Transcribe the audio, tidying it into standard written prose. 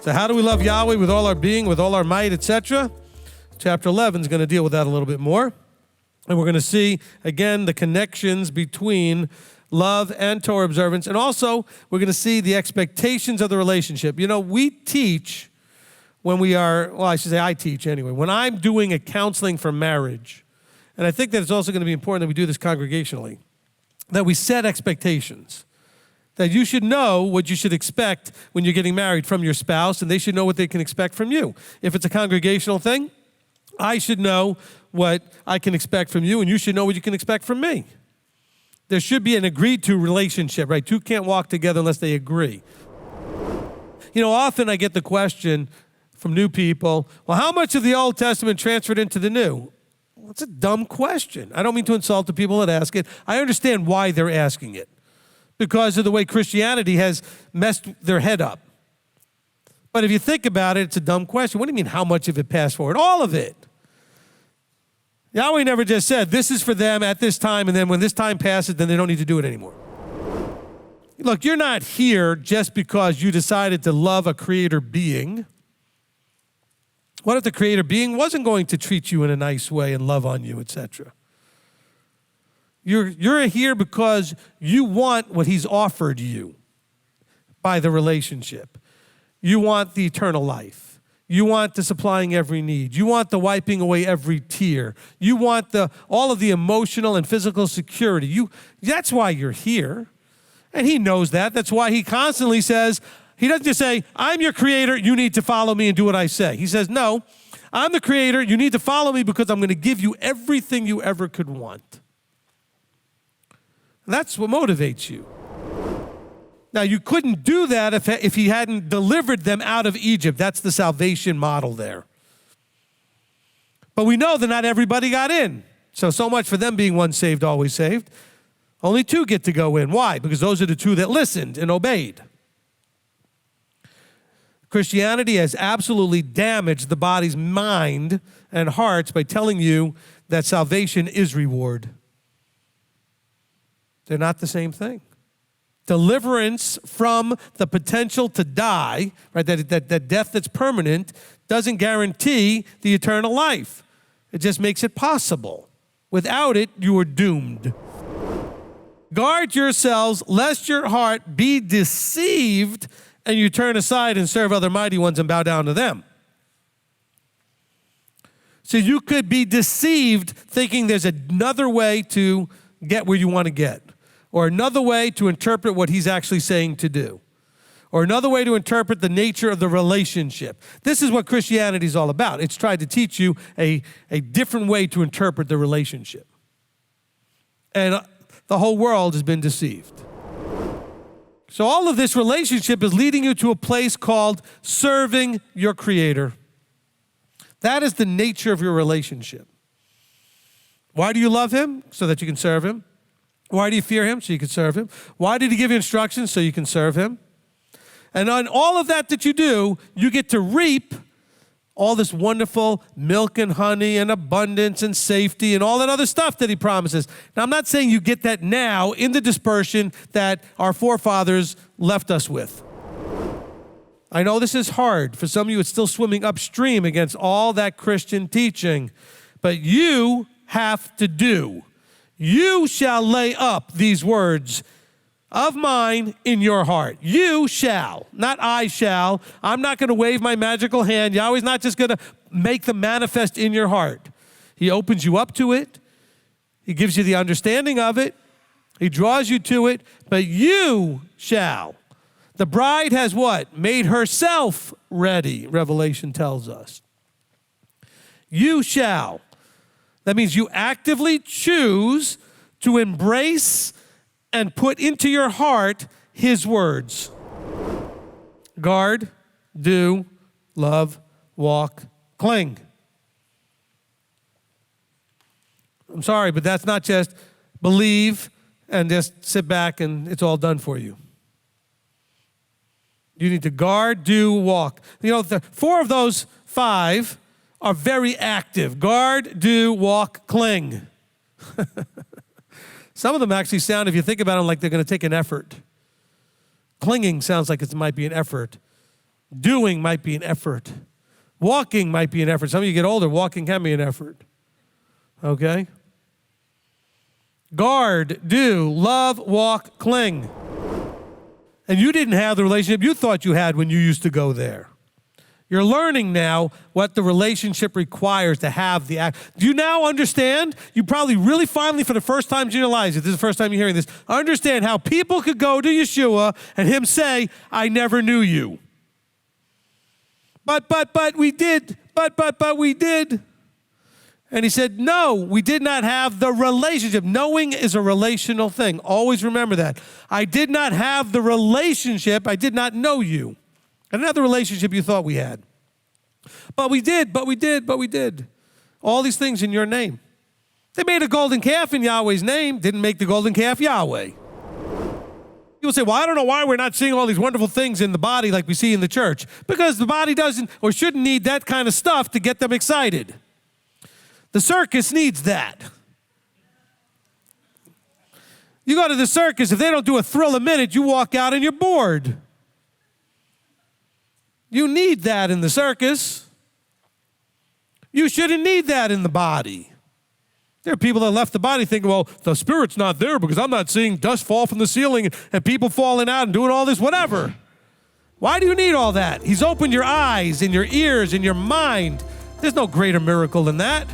So how do we love Yahweh with all our being, with all our might, etc.? Chapter 11 is going to deal with that a little bit more. And we're going to see, again, the connections between love and Torah observance. And also, we're going to see the expectations of the relationship. You know, we teach when we are, well, I should say I teach anyway. When I'm doing a counseling for marriage, and I think that it's also going to be important that we do this congregationally, that we set expectations. That you should know what you should expect when you're getting married from your spouse, and they should know what they can expect from you. If it's a congregational thing, I should know what I can expect from you, and you should know what you can expect from me. There should be an agreed-to relationship, right? Two can't walk together unless they agree. You know, often I get the question from new people, well, how much of the Old Testament transferred into the New? Well, it's a dumb question. I don't mean to insult the people that ask it. I understand why they're asking it, because of the way Christianity has messed their head up. But if you think about it, it's a dumb question. What do you mean, how much of it passed forward? All of it. Yahweh never just said, this is for them at this time, and then when this time passes, then they don't need to do it anymore. Look, you're not here just because you decided to love a creator being. What if the creator being wasn't going to treat you in a nice way and love on you, etc.? You're here because you want what he's offered you by the relationship. You want the eternal life. You want the supplying every need. You want the wiping away every tear. You want all of the emotional and physical security. That's why you're here. And he knows that. That's why he constantly says, he doesn't just say, I'm your creator, you need to follow me and do what I say. He says, no, I'm the creator, you need to follow me because I'm going to give you everything you ever could want. That's what motivates you. Now, you couldn't do that if he hadn't delivered them out of Egypt. That's the salvation model there. But we know that not everybody got in. So much for them being once saved, always saved. Only two get to go in. Why? Because those are the two that listened and obeyed. Christianity has absolutely damaged the body's mind and hearts by telling you that salvation is reward. They're not the same thing. Deliverance from the potential to die, right? That death that's permanent doesn't guarantee the eternal life. It just makes it possible. Without it, you are doomed. Guard yourselves, lest your heart be deceived and you turn aside and serve other mighty ones and bow down to them. So you could be deceived thinking there's another way to get where you want to get, or another way to interpret what he's actually saying to do, or another way to interpret the nature of the relationship. This is what Christianity is all about. It's tried to teach you a different way to interpret the relationship. And the whole world has been deceived. So all of this relationship is leading you to a place called serving your Creator. That is the nature of your relationship. Why do you love him? So that you can serve him. Why do you fear him? So you can serve him. Why did he give you instructions? So you can serve him. And on all of that you do, you get to reap all this wonderful milk and honey and abundance and safety and all that other stuff that he promises. Now, I'm not saying you get that now in the dispersion that our forefathers left us with. I know this is hard. For some of you, it's still swimming upstream against all that Christian teaching. But you have to do. You shall lay up these words of mine in your heart. You shall, not I shall. I'm not going to wave my magical hand. Yahweh's not just going to make them manifest in your heart. He opens you up to it. He gives you the understanding of it. He draws you to it. But you shall. The bride has what? Made herself ready, Revelation tells us. You shall. That means you actively choose to embrace and put into your heart his words. Guard, do, love, walk, cling. I'm sorry, but that's not just believe and just sit back and it's all done for you. You need to guard, do, walk. You know, the 4 of those 5 are very active. Guard, do, walk, cling. Some of them actually sound, if you think about them, like they're going to take an effort. Clinging sounds like it might be an effort. Doing might be an effort. Walking might be an effort. Some of you get older, walking can be an effort. Okay? Guard, do, love, walk, cling. And you didn't have the relationship you thought you had when you used to go there. You're learning now what the relationship requires to have the act. Do you now understand? You probably really finally, for the first time in your lives, if this is the first time you're hearing this, understand how people could go to Yeshua and him say, I never knew you. But we did. But we did. And he said, no, we did not have the relationship. Knowing is a relational thing. Always remember that. I did not have the relationship. I did not know you. I didn't have the relationship you thought we had. But we did. All these things in your name. They made a golden calf in Yahweh's name. Didn't make the golden calf Yahweh. People say, well, I don't know why we're not seeing all these wonderful things in the body like we see in the church. Because the body doesn't or shouldn't need that kind of stuff to get them excited. The circus needs that. You go to the circus, if they don't do a thrill a minute, you walk out and you're bored. You need that in the circus. You shouldn't need that in the body. There are people that left the body thinking, well, the spirit's not there because I'm not seeing dust fall from the ceiling and people falling out and doing all this, whatever. Why do you need all that? He's opened your eyes and your ears and your mind. There's no greater miracle than that.